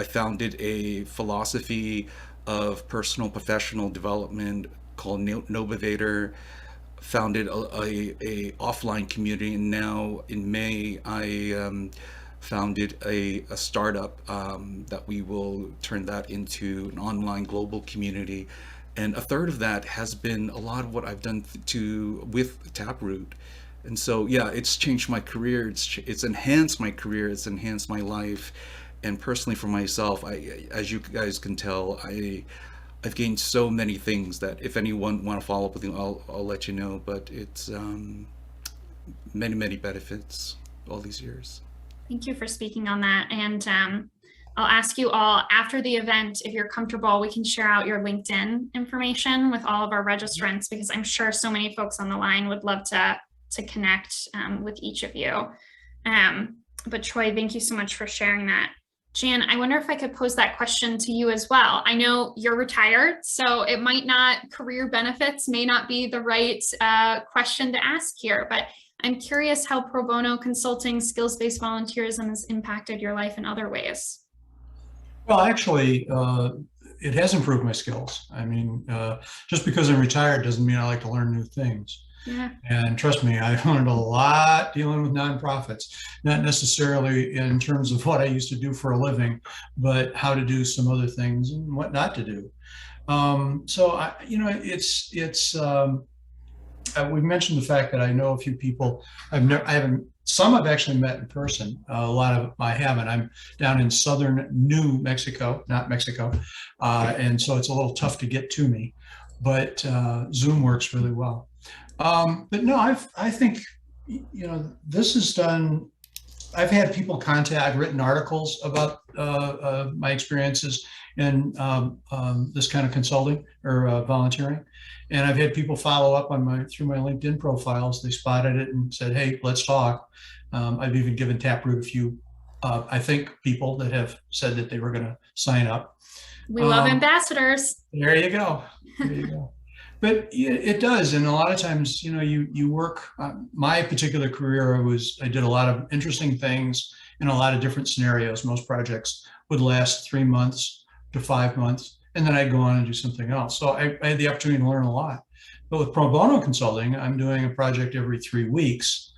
S2: founded a philosophy of personal professional development called Novator, founded a offline community, and now in May I founded a startup that we will turn that into an online global community. And a third of that has been a lot of what I've done with Taproot. And so, yeah, it's changed my career. It's enhanced my career. It's enhanced my life. And personally, for myself, as you guys can tell, I've gained so many things that if anyone want to follow up with me, I'll let you know. But it's many benefits all these years.
S1: Thank you for speaking on that. And I'll ask you all after the event, if you're comfortable, we can share out your LinkedIn information with all of our registrants, because I'm sure so many folks on the line would love to connect with each of you. But Troy, thank you so much for sharing that. Jan, I wonder if I could pose that question to you as well. I know you're retired, so it might not, career benefits may not be the right question to ask here, but I'm curious how pro bono consulting, skills-based volunteerism has impacted your life in other ways.
S4: Well, actually, it has improved my skills. I mean, just because I'm retired doesn't mean I like to learn new things.
S1: Yeah.
S4: And trust me, I learned a lot dealing with nonprofits, not necessarily in terms of what I used to do for a living, but how to do some other things and what not to do. So, we've mentioned the fact that I know a few people. Some I've actually met in person. A lot of I haven't. I'm down in southern New Mexico, not Mexico, and so it's a little tough to get to me. But Zoom works really well. But no, I think, you know, this is done. I've had people contact, I've written articles about my experiences in this kind of consulting or volunteering. And I've had people follow up on through my LinkedIn profiles. They spotted it and said, hey, let's talk. I've even given Taproot a few, I think, people that have said that they were going to sign up.
S1: We love ambassadors.
S4: There you go. There you go. But it does, and a lot of times, you know, you work. My particular career, I did a lot of interesting things in a lot of different scenarios. Most projects would last 3 months to 5 months, and then I'd go on and do something else. So I had the opportunity to learn a lot. But with pro bono consulting, I'm doing a project every 3 weeks,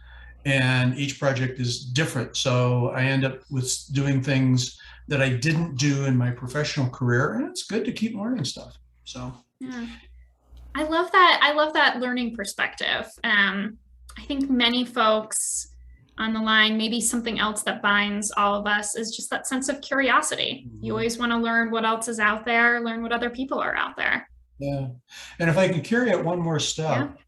S4: and each project is different. So I end up with doing things that I didn't do in my professional career, and it's good to keep learning stuff. So
S1: yeah. I love that. I love that learning perspective. I think many folks on the line, maybe something else that binds all of us is just that sense of curiosity. You always want to learn what else is out there, learn what other people are out there.
S4: yeah. And if I can carry it one more step,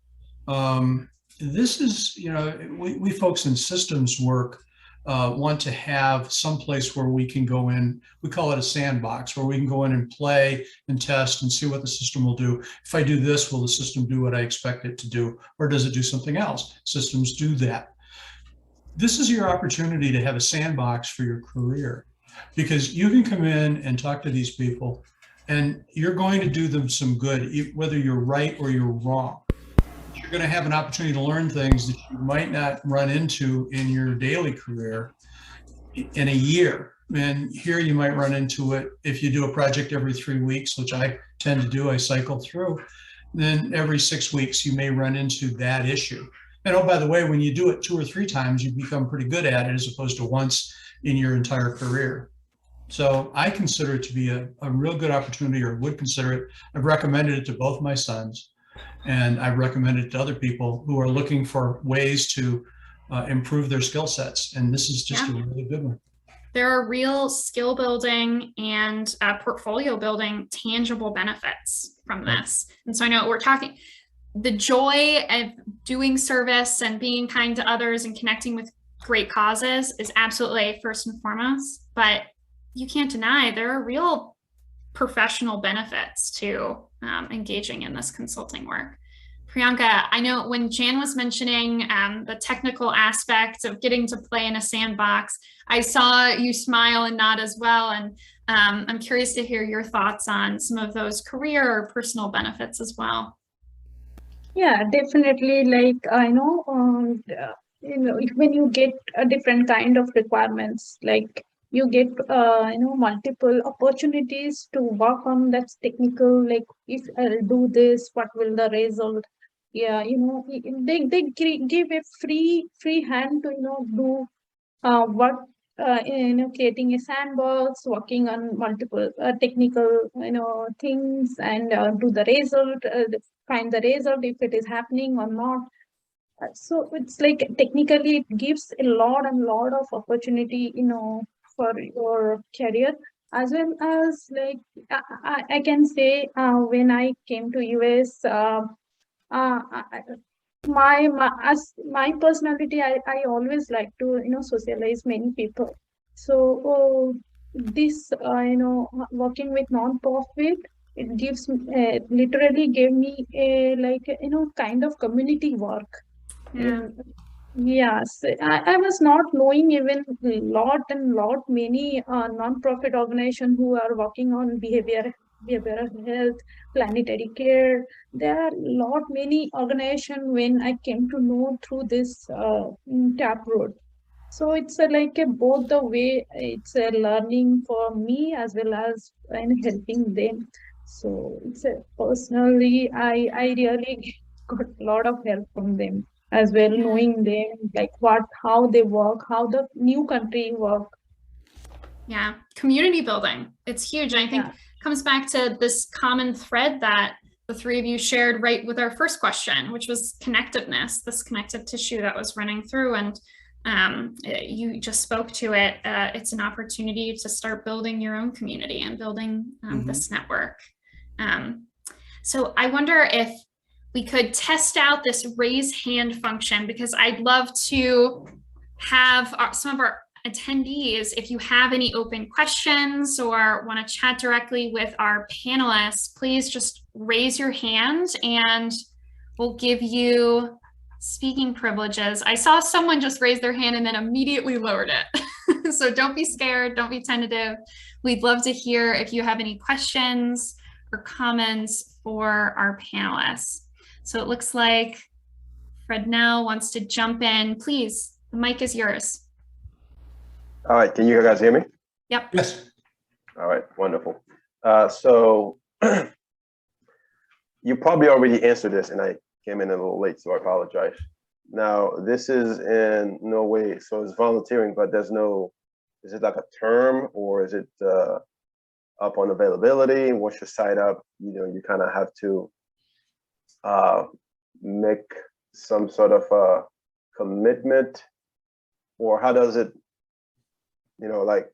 S4: this is, you know, we folks in systems work want to have some place where we can go in. We call it a sandbox, where we can go in and play and test and see what the system will do. If I do this, will the system do what I expect it to do? Or does it do something else? Systems do that. This is your opportunity to have a sandbox for your career, because you can come in and talk to these people and you're going to do them some good, whether you're right or you're wrong. You're going to have an opportunity to learn things that you might not run into in your daily career in a year. And here you might run into it if you do a project every 3 weeks, which I tend to do, I cycle through. Then every 6 weeks, you may run into that issue. And oh, by the way, when you do it 2 or 3 times, you become pretty good at it as opposed to once in your entire career. So I consider it to be a real good opportunity, or would consider it. I've recommended it to both my sons, and I've recommended it to other people who are looking for ways to improve their skill sets. And this is just a really good one.
S1: There are real skill building and portfolio building tangible benefits from this. And so I know we're talking, the joy of doing service and being kind to others and connecting with great causes is absolutely first and foremost, but you can't deny there are real professional benefits to engaging in this consulting work. Priyanka, I know when Jan was mentioning the technical aspect of getting to play in a sandbox, I saw you smile and nod as well. And I'm curious to hear your thoughts on some of those career or personal benefits as well.
S3: Yeah, definitely. Like I know, you know, when you get a different kind of requirements, like you get, you know, multiple opportunities to work on that's technical. Like if I'll do this, what will the result? Yeah, you know, they give a free hand to, you know, do what, you know, creating a sandbox, working on multiple technical, you know, things, and do the result, find the result if it is happening or not. So it's like technically it gives a lot of opportunity, you know, for your career, as well as like I can say when I came to US, as my personality, I always like to, you know, socialize many people. So this, you know, working with non-profit, it gives literally gave me a, like, you know, kind of community work. Yes, I was not knowing even lot many non-profit organizations who are working on behavioral health, planetary care. There are many organizations when I came to know through this Taproot. So it's like a both the way, it's a learning for me as well as helping them. So it's a personally, I really got a lot of help from them as well, knowing them, like how they work, how the new country work.
S1: Yeah, community building, it's huge. I think comes back to this common thread that the three of you shared right with our first question, which was connectiveness, this connective tissue that was running through. And you just spoke to it. It's an opportunity to start building your own community and building this network. So I wonder if we could test out this raise hand function, because I'd love to have some of our attendees, if you have any open questions or want to chat directly with our panelists, please just raise your hand and we'll give you speaking privileges. I saw someone just raise their hand and then immediately lowered it. So don't be scared, don't be tentative. We'd love to hear if you have any questions or comments for our panelists. So it looks like Fred now wants to jump in. Please, the mic is yours.
S5: All right, can you guys hear me?
S1: Yep.
S4: Yes.
S5: All right, wonderful. So you probably already answered this, and I came in a little late, so I apologize. Now, this is in no way, so it's volunteering, but there's no, is it like a term, or is it up on availability? Once you sign up, you kind of have to make some sort of commitment, or how does it, like,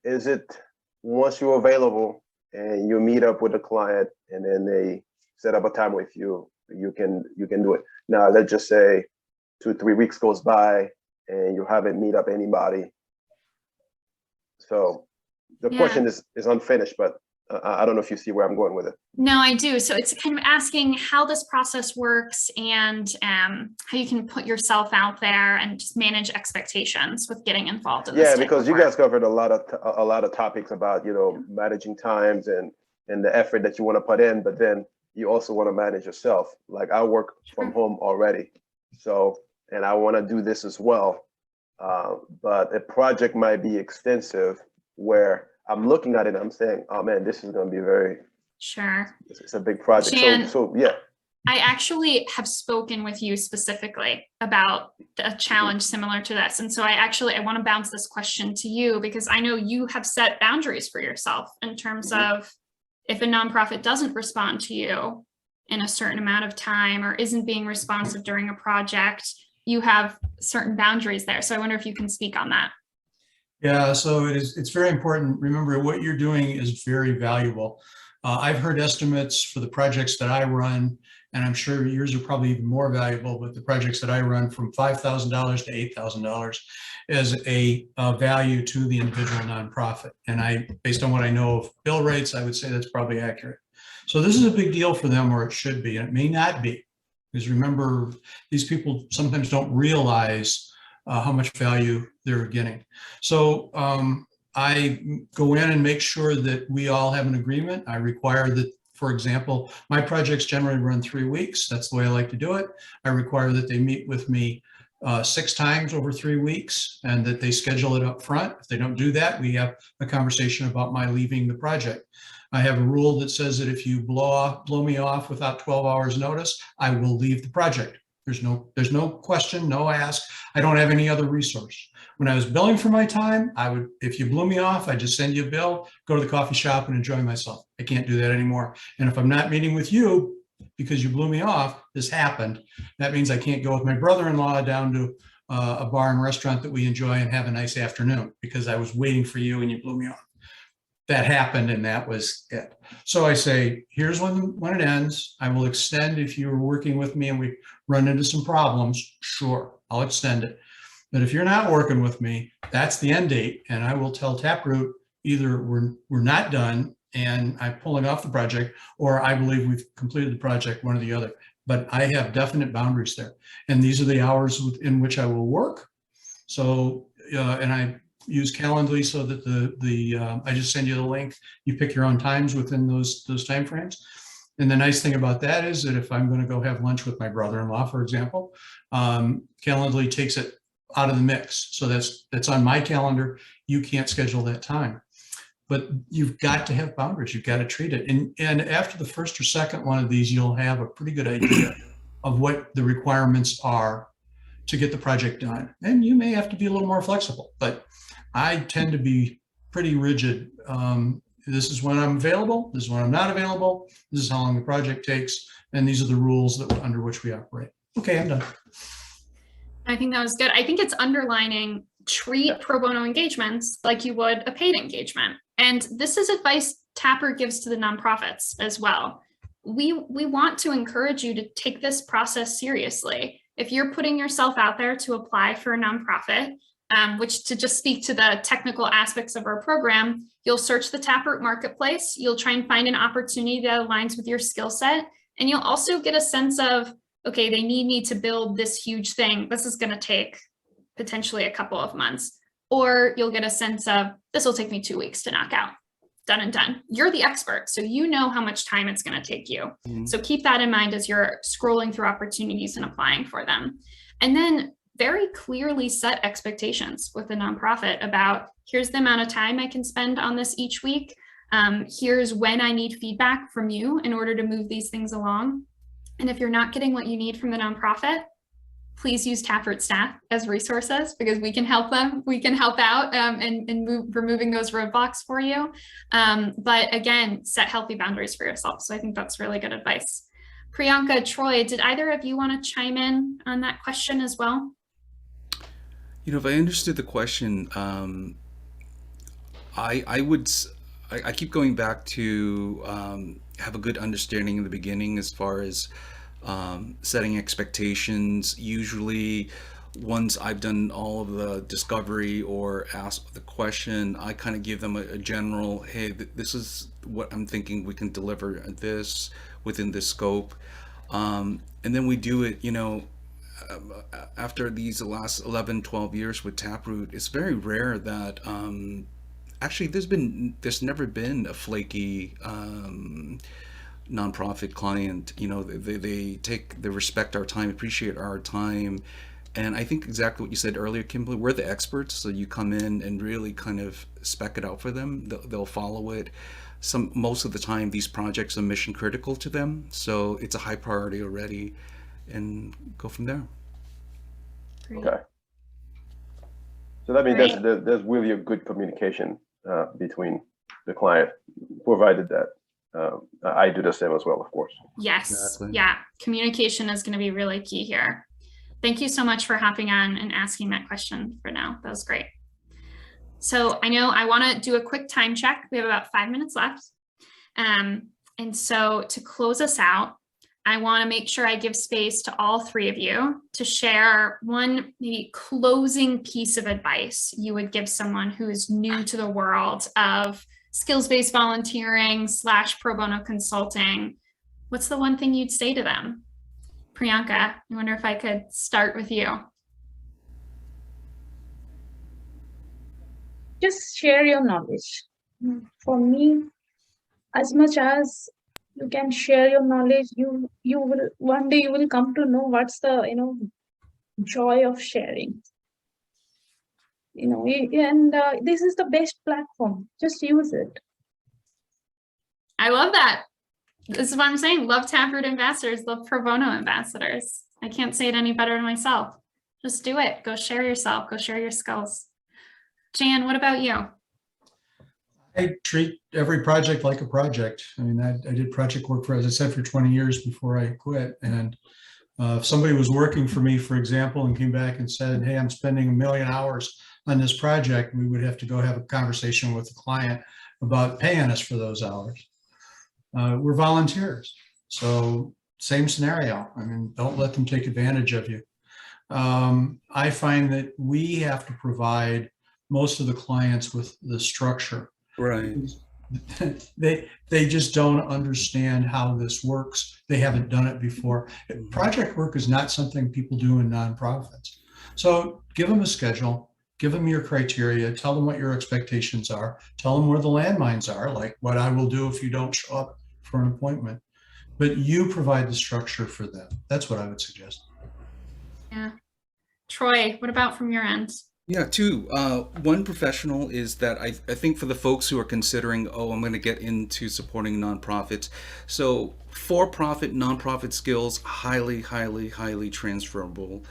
S5: is it once you're available and you meet up with the client and then they set up a time with you, you can do it. Now, let's just say 2-3 weeks goes by and you haven't meet up anybody. So the question is unfinished, but I don't know if you see where I'm going with it.
S1: No, I do. So it's kind of asking how this process works and how you can put yourself out there and just manage expectations with getting involved in this.
S5: Yeah, because you guys covered a lot of topics about managing times and the effort that you want to put in, but then you also want to manage yourself. Like, I work from home already, so, and I want to do this as well, but a project might be extensive where I'm looking at it and I'm saying, oh man, this is going to be very, it's a big project.
S1: Jan,
S5: so yeah.
S1: I actually have spoken with you specifically about a challenge similar to this. And so I want to bounce this question to you, because I know you have set boundaries for yourself in terms of if a nonprofit doesn't respond to you in a certain amount of time or isn't being responsive during a project, you have certain boundaries there. So I wonder if you can speak on that.
S4: Yeah, so it's very important. Remember, what you're doing is very valuable. I've heard estimates for the projects that I run, and I'm sure yours are probably even more valuable, but the projects that I run from $5,000 to $8,000 as a value to the individual nonprofit. And based on what I know of bill rates, I would say that's probably accurate. So this is a big deal for them, or it should be, and it may not be. Because remember, these people sometimes don't realize how much value they're getting. So I go in and make sure that we all have an agreement. I require that, for example, my projects generally run 3 weeks. That's the way I like to do it. I require that they meet with me 6 times over 3 weeks and that they schedule it up front. If they don't do that, we have a conversation about my leaving the project. I have a rule that says that if you blow me off without 12 hours notice, I will leave the project. There's no question, no ask. I don't have any other resource. When I was billing for my time, if you blew me off, I'd just send you a bill, go to the coffee shop and enjoy myself. I can't do that anymore. And if I'm not meeting with you because you blew me off, this happened, that means I can't go with my brother-in-law down to a bar and restaurant that we enjoy and have a nice afternoon because I was waiting for you and you blew me off. That happened and that was it. So I say, here's when it ends. I will extend if you're working with me and we run into some problems, sure, I'll extend it. But if you're not working with me, that's the end date. And I will tell Taproot either we're not done and I'm pulling off the project, or I believe we've completed the project, one or the other. But I have definite boundaries there. And these are the hours in which I will work. So, and I use Calendly so that I just send you the link. You pick your own times within those time frames. And the nice thing about that is that if I'm going to go have lunch with my brother-in-law, for example, Calendly takes it out of the mix. So that's on my calendar. You can't schedule that time. But you've got to have boundaries. You've got to treat it. And after the first or second one of these, you'll have a pretty good idea of what the requirements are to get the project done. And you may have to be a little more flexible, but I tend to be pretty rigid. This is when I'm available. This is when I'm not available. This is how long the project takes. And these are the rules under which we operate. Okay, I'm done.
S1: I think that was good. I think it's underlining treat pro bono engagements like you would a paid engagement. And this is advice Taproot gives to the nonprofits as well. We want to encourage you to take this process seriously. If you're putting yourself out there to apply for a nonprofit, which, to just speak to the technical aspects of our program, you'll search the Taproot marketplace, you'll try and find an opportunity that aligns with your skill set, and you'll also get a sense of, okay, they need me to build this huge thing. This is going to take potentially a couple of months. Or you'll get a sense of, this will take me 2 weeks to knock out. Done and done. You're the expert, so you know how much time it's going to take you. So keep that in mind as you're scrolling through opportunities and applying for them. And then very clearly set expectations with the nonprofit about here's the amount of time I can spend on this each week. Here's when I need feedback from you in order to move these things along. And if you're not getting what you need from the nonprofit, please use Taproot staff as resources because we can help them. We can help out and removing those roadblocks for you. But again, set healthy boundaries for yourself. So I think that's really good advice. Priyanka, Troy, did either of you want to chime in on that question as well?
S2: You know, if I understood the question, I keep going back to have a good understanding in the beginning as far as setting expectations. Usually, once I've done all of the discovery or asked the question, I kind of give them a general, hey, this is what I'm thinking we can deliver this within this scope. And then we do it, you know, after these last 11, 12 years with Taproot, it's very rare that actually there's never been a flaky nonprofit client. You know, they respect our time, appreciate our time. And I think exactly what you said earlier, Kimberly, we're the experts. So you come in and really kind of spec it out for them. They'll follow it. Most of the time, these projects are mission critical to them. So it's a high priority already, and go from there.
S1: Great.
S5: Okay. So that means
S1: Great.
S5: there's really a good communication between the client, provided that I do the same as well, of course.
S1: Yes.
S2: Exactly.
S1: Yeah. Communication is going to be really key here. Thank you so much for hopping on and asking that question for now. That was great. So I know I want to do a quick time check. We have about 5 minutes left. And so to close us out, I want to make sure I give space to all three of you to share one maybe closing piece of advice you would give someone who is new to the world of skills-based volunteering / pro bono consulting. What's the one thing you'd say to them? Priyanka, I wonder if I could start with you.
S3: Just share your knowledge. For me, as much as you can share your knowledge, you will one day you will come to know what's the joy of sharing. And this is the best platform. Just use it.
S1: I love that. This is what I'm saying. Love Taproot ambassadors, love pro bono ambassadors. I can't say it any better than myself. Just do it. Go share yourself. Go share your skills. Jan, what about you?
S4: I treat every project like a project. I mean, I did project work for, as I said, for 20 years before I quit. And if somebody was working for me, for example, and came back and said, hey, I'm spending 1 million hours on this project, we would have to go have a conversation with the client about paying us for those hours. We're volunteers. So same scenario. I mean, don't let them take advantage of you. I find that we have to provide most of the clients with the structure.
S2: Right.
S4: They just don't understand how this works. They haven't done it before. Project work is not something people do in nonprofits. So give them a schedule, give them your criteria, tell them what your expectations are, tell them where the landmines are, like what I will do if you don't show up for an appointment. But you provide the structure for them. That's what I would suggest.
S1: Yeah. Troy, what about from your end?
S2: Yeah, two. One professional is that I think for the folks who are considering, oh, I'm going to get into supporting nonprofits. So for-profit, nonprofit skills, highly, highly, highly transferable.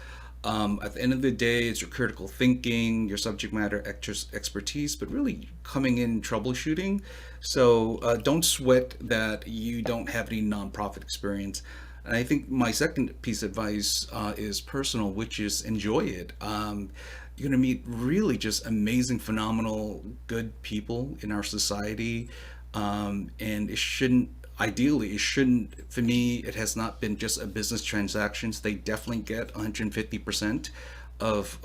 S2: At the end of the day, it's your critical thinking, your subject matter expertise, but really coming in troubleshooting. So don't sweat that you don't have any nonprofit experience. And I think my second piece of advice is personal, which is enjoy it. You're going to meet really just amazing, phenomenal, good people in our society. And it shouldn't, for me, it has not been just a business transactions. They definitely get 150% of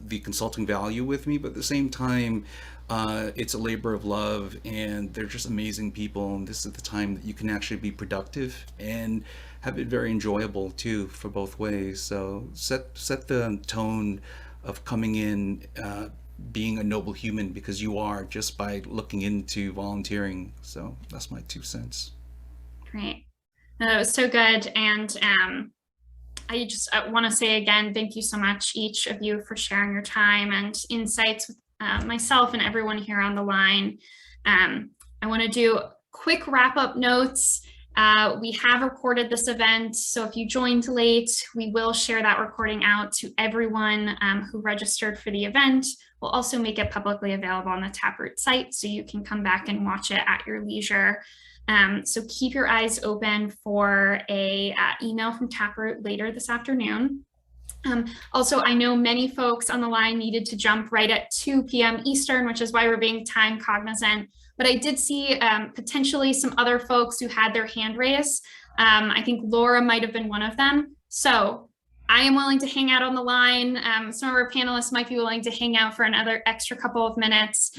S2: the consulting value with me, but at the same time, it's a labor of love and they're just amazing people. And this is the time that you can actually be productive and have it very enjoyable too for both ways. So set the tone of coming in, being a noble human, because you are, just by looking into volunteering. So that's my 2 cents.
S1: Great. No, that was so good. And I just want to say again, thank you so much, each of you, for sharing your time and insights with myself and everyone here on the line. I want to do quick wrap-up notes. We have recorded this event, so if you joined late, we will share that recording out to everyone who registered for the event. We'll also make it publicly available on the Taproot site, so you can come back and watch it at your leisure. So keep your eyes open for a email from Taproot later this afternoon. Also, I know many folks on the line needed to jump right at 2 p.m. Eastern, which is why we're being time cognizant. But I did see potentially some other folks who had their hand raised. I think Laura might have been one of them. So I am willing to hang out on the line. Some of our panelists might be willing to hang out for another extra couple of minutes.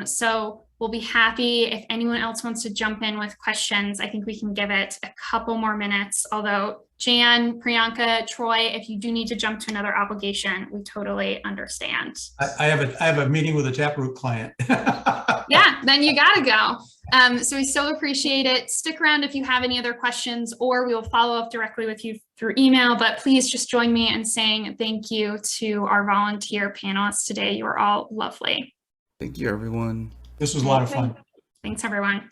S1: So we'll be happy if anyone else wants to jump in with questions. I think we can give it a couple more minutes, although Jan, Priyanka, Troy, if you do need to jump to another obligation, we totally understand.
S4: I have a meeting with a Taproot client.
S1: Yeah, then you gotta go. So we so appreciate it. Stick around if you have any other questions, or we will follow up directly with you through email, but please just join me in saying thank you to our volunteer panelists today. You are all lovely.
S2: Thank you, everyone.
S4: This was a lot of fun.
S1: Thanks, everyone.